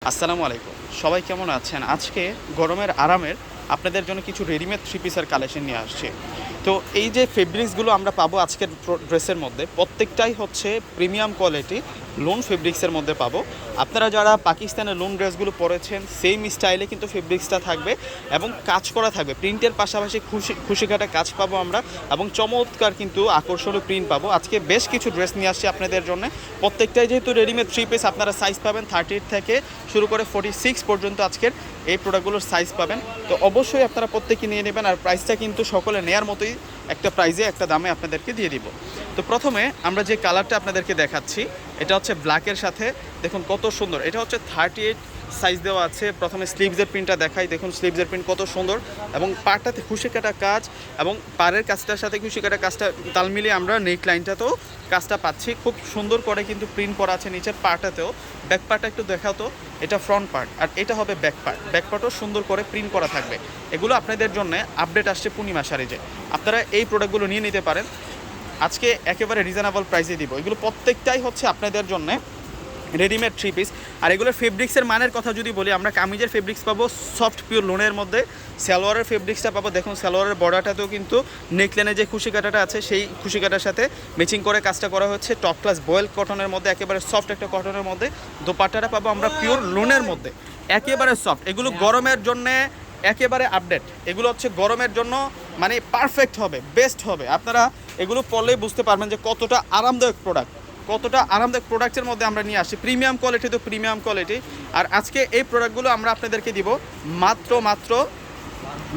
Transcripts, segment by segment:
আসসালামু আলাইকুম। সবাই কেমন আছেন? আজকে গরমের আরামের আপনাদের জন্য কিছু রেডিমেড থ্রি পিসের কালেকশন নিয়ে আসছি। তো এই যে ফেব্রিক্সগুলো আমরা পাবো আজকের ড্রেসের মধ্যে প্রত্যেকটাই হচ্ছে প্রিমিয়াম কোয়ালিটি লোন ফেব্রিক্সের মধ্যে পাবো। আপনারা যারা পাকিস্তানের লোন ড্রেসগুলো পরেছেন সেম স্টাইলে কিন্তু ফেব্রিক্সটা থাকবে এবং কাজ করা থাকবে। প্রিন্টের পাশাপাশি খুশিকাটা কাজ পাবো আমরা এবং চমৎকার কিন্তু আকর্ষণীয় প্রিন্ট পাবো। আজকে বেশ কিছু ড্রেস নিয়ে আসছি আপনাদের জন্য। প্রত্যেকটাই যেহেতু রেডিমেড থ্রি পিস আপনারা সাইজ পাবেন 38 থেকে শুরু করে 46 পর্যন্ত আজকের এই প্রোডাক্টগুলোর সাইজ পাবেন। তো অবশ্যই আপনারা প্রত্যেকে নিয়ে নেবেন আর প্রাইসটা কিন্তু সকলে নেয়ার মতোই একটা প্রাইজে একটা দামে আপনাদেরকে দিয়ে দিব। তো প্রথমে আমরা যে কালারটা আপনাদেরকে দেখাচ্ছি এটা হচ্ছে ব্ল্যাকের সাথে, দেখুন কত সুন্দর। এটা হচ্ছে 38 সাইজ দেওয়া আছে। প্রথমে স্লিভসের প্রিন্টটা দেখাই, দেখুন স্লিভসের প্রিন্ট কত সুন্দর এবং পাড়টাতে খুশি কাটা কাজ এবং পাড়ের কাজটার সাথে খুশি কাটা কাজটা তাল মিলিয়ে আমরা নেক লাইনটাতেও কাজটা পাচ্ছি। খুব সুন্দর করে কিন্তু প্রিন্ট করা আছে নিচের পার্টটাতেও। ব্যাক পার্টটা একটু দেখাও তো, এটা ফ্রন্ট পার্ট আর এটা হবে ব্যাক পার্ট। ব্যাক পার্টও সুন্দর করে প্রিন্ট করা থাকবে। এগুলো আপনাদের জন্য আপডেট আসছে পূর্ণিমা শাড়িতে, আপনারা এই প্রোডাক্টগুলো নিয়ে নিতে পারেন। আজকে একেবারে রিজনেবল প্রাইসে দিব। এগুলো প্রত্যেকটাই হচ্ছে আপনাদের জন্য রেডিমেড থ্রি পিস। আর এগুলোর ফেব্রিক্সের মানের কথা যদি বলি, আমরা কামিজের ফেব্রিক্স পাবো সফট পিওর লোনের মধ্যে, সালোয়ারের ফেব্রিক্সটা পাবো দেখুন সালোয়ারের বর্ডারটাতেও কিন্তু নেকলাইনে যে খুশি কাটাটা আছে সেই খুশি কাটার সাথে ম্যাচিং করে কাজটা করা হচ্ছে টপ ক্লাস বয়েল কটনের মধ্যে, একেবারে সফট একটা কটনের মধ্যে। দোপাট্টাটা পাবো আমরা পিওর লোনের মধ্যে, একেবারে সফট। এগুলো গরমের জন্যে একেবারে আপডেট। এগুলো হচ্ছে গরমের জন্য মানে পারফেক্ট হবে, বেস্ট হবে। আপনারা এগুলো পরলেই বুঝতে পারবেন যে কতটা আরামদায়ক প্রোডাক্ট, কতটা আরামদায়ক প্রোডাক্টের মধ্যে আমরা নিয়ে আসি। প্রিমিয়াম কোয়ালিটি তো প্রিমিয়াম কোয়ালিটি। আর আজকে এই প্রোডাক্টগুলো আমরা আপনাদেরকে দিব মাত্র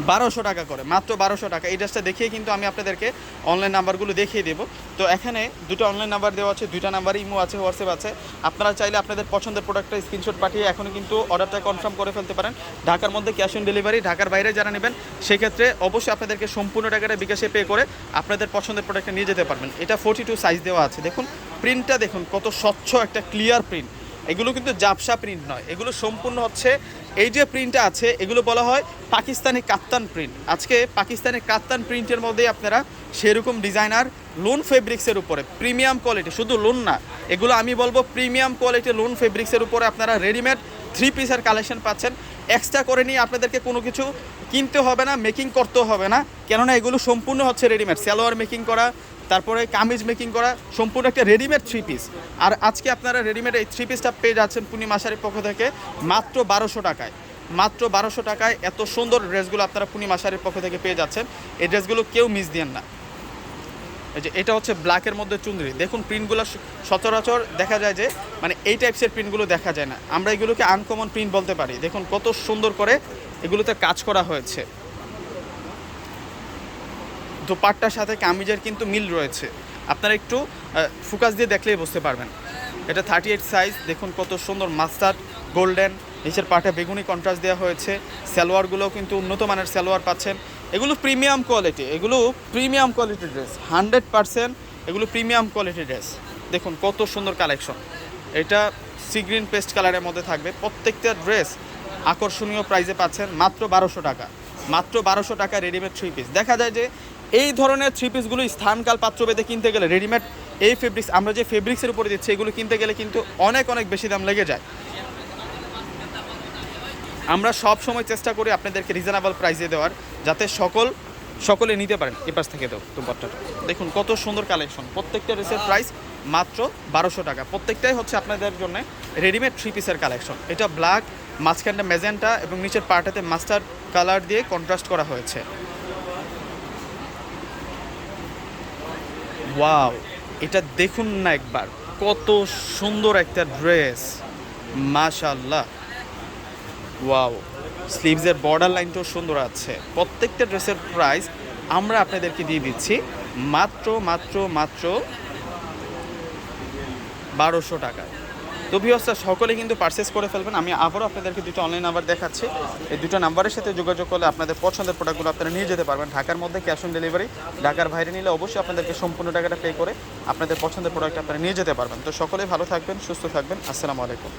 1200 টাকা করে, মাত্র 1200 টাকা। এই ড্রেসটা দেখিয়ে কিন্তু আমি আপনাদেরকে অনলাইন নাম্বারগুলো দেখিয়ে দেবো। তো এখানে দুটো অনলাইন নাম্বার দেওয়া আছে, দুইটা নাম্বারই ইমো আছে, হোয়াটসঅ্যাপ আছে। আপনারা চাইলে আপনাদের পছন্দের প্রোডাক্টটা স্ক্রিনশট পাঠিয়ে এখনও কিন্তু অর্ডারটা কনফার্ম করে ফেলতে পারেন। ঢাকার মধ্যে ক্যাশ অন ডেলিভারি, ঢাকার বাইরে যারা নেবেন সেক্ষেত্রে অবশ্যই আপনাদেরকে সম্পূর্ণ টাকাটা বিকাশে পে করে আপনাদের পছন্দের প্রোডাক্টটা নিয়ে যেতে পারবেন। এটা 42 সাইজ দেওয়া আছে। দেখুন প্রিন্টটা দেখুন কত স্বচ্ছ একটা ক্লিয়ার প্রিন্ট। এগুলো কিন্তু জাপসা প্রিন্ট নয়, এগুলো সম্পূর্ণ হচ্ছে এই যে প্রিন্টটা আছে এগুলো বলা হয় পাকিস্তানি কাত্তান প্রিন্ট। আজকে পাকিস্তানি কাত্তান প্রিন্টের মধ্যেই আপনারা সেরকম ডিজাইনার লোন ফেব্রিক্সের উপরে প্রিমিয়াম কোয়ালিটি, শুধু লোন না, এগুলো আমি বলবো প্রিমিয়াম কোয়ালিটি লোন ফেব্রিক্সের উপরে আপনারা রেডিমেড থ্রি পিসের কালেকশন পাচ্ছেন। এক্সট্রা করে নিয়ে আপনাদেরকে কোনো কিছু কিনতে হবে না, মেকিং করতেও হবে না, কেননা এগুলো সম্পূর্ণ হচ্ছে রেডিমেড। সালোয়ার মেকিং করা, তারপরে কামিজ মেকিং করা, সম্পূর্ণ একটা রেডিমেড থ্রি পিস। আর আজকে আপনারা রেডিমেড এই থ্রি পিসটা পেয়ে যাচ্ছেন পূর্ণিমা শাড়ির পক্ষ থেকে মাত্র 1200 টাকায়। মাত্র 1200 টাকায় এত সুন্দর ড্রেসগুলো আপনারা পূর্ণিমা শাড়ির পক্ষ থেকে পেয়ে যাচ্ছেন। এই ড্রেসগুলো কেউ মিস দিয়েন না। এই যে এটা হচ্ছে ব্ল্যাকের মধ্যে চুনরি, দেখুন প্রিন্টগুলো সচরাচর দেখা যায় যে মানে এই টাইপসের প্রিন্টগুলো দেখা যায় না, আমরা এগুলোকে আনকমন প্রিন্ট বলতে পারি। দেখুন কত সুন্দর করে এগুলোতে কাজ করা হয়েছে। দোপাট্টার সাথে কামিজের কিন্তু মিল রয়েছে, আপনারা একটু ফোকাস দিয়ে দেখলেই বুঝতে পারবেন। এটা 38 সাইজ, দেখুন কত সুন্দর মাস্টার্ড গোল্ডেন, নিচের পাটে বেগুনি কন্ট্রাস্ট দেওয়া হয়েছে। সালোয়ারগুলোও কিন্তু উন্নত মানের সালোয়ার পাচ্ছেন। এগুলো প্রিমিয়াম কোয়ালিটি, এগুলো প্রিমিয়াম কোয়ালিটির ড্রেস 100%। এগুলো প্রিমিয়াম কোয়ালিটির ড্রেস। দেখুন কত সুন্দর কালেকশন। এটা সি গ্রিন পেস্ট কালারের মধ্যে থাকবে। প্রত্যেকটা ড্রেস আকর্ষণীয় প্রাইসে পাচ্ছেন মাত্র 1200 টাকা। মাত্র 1200 টাকা রেডিমেড থ্রি পিস। দেখা যায় যে এই ধরনের থ্রি পিসগুলো স্থানকাল পাত্রভেদে কিনতে গেলে রেডিমেড এই ফেব্রিক্স আমরা যে ফেব্রিক্সের উপরে দিচ্ছি এগুলো কিনতে গেলে কিন্তু অনেক অনেক বেশি দাম লেগে যায়। আমরা সব সময় চেষ্টা করি আপনাদেরকে রিজনেবল প্রাইসে দেওয়ার, যাতে সকলে নিতে পারেন। এ পাশ থেকে দাও দুপাট্টাটা, দেখুন কত সুন্দর কালেকশন। প্রত্যেকটা ড্রেসের প্রাইস মাত্র 1200 টাকা। প্রত্যেকটাই হচ্ছে আপনাদের জন্য রেডিমেড থ্রি পিসের কালেকশন। এটা ব্ল্যাক, মাঝখানটা ম্যাজেন্টা এবং নিচের পার্টাতে মাস্টার্ড কালার দিয়ে কন্ট্রাস্ট করা হয়েছে। ওয়াও, এটা দেখুন না একবার, কত সুন্দর একটা ড্রেস, মাশাআল্লাহ। ওয়াও, স্লিভসের বর্ডার লাইনটাও সুন্দর আছে। প্রত্যেকটা ড্রেসের প্রাইস আমরা আপনাদেরকে দিয়ে দিচ্ছি মাত্র 1200 টাকা। তো ভিউয়ার্সরা সকলে কিন্তু পারচেস করে ফেলবেন। আমি আবারও আপনাদেরকে দুটো অনলাইন নাম্বার দেখাচ্ছি, এই দুটো নাম্বারের সাথে যোগাযোগ করলে আপনাদের পছন্দের প্রোডাক্টগুলো আপনারা নিয়ে যেতে পারবেন। ঢাকার মধ্যে ক্যাশ অন ডেলিভারি, ঢাকার বাইরে নিলে অবশ্যই আপনাদেরকে সম্পূর্ণ টাকাটা পে করে আপনাদের পছন্দের প্রোডাক্ট আপনারা নিয়ে যেতে পারবেন। তো সকলেই ভালো থাকবেন, সুস্থ থাকবেন। আসসালামু আলাইকুম।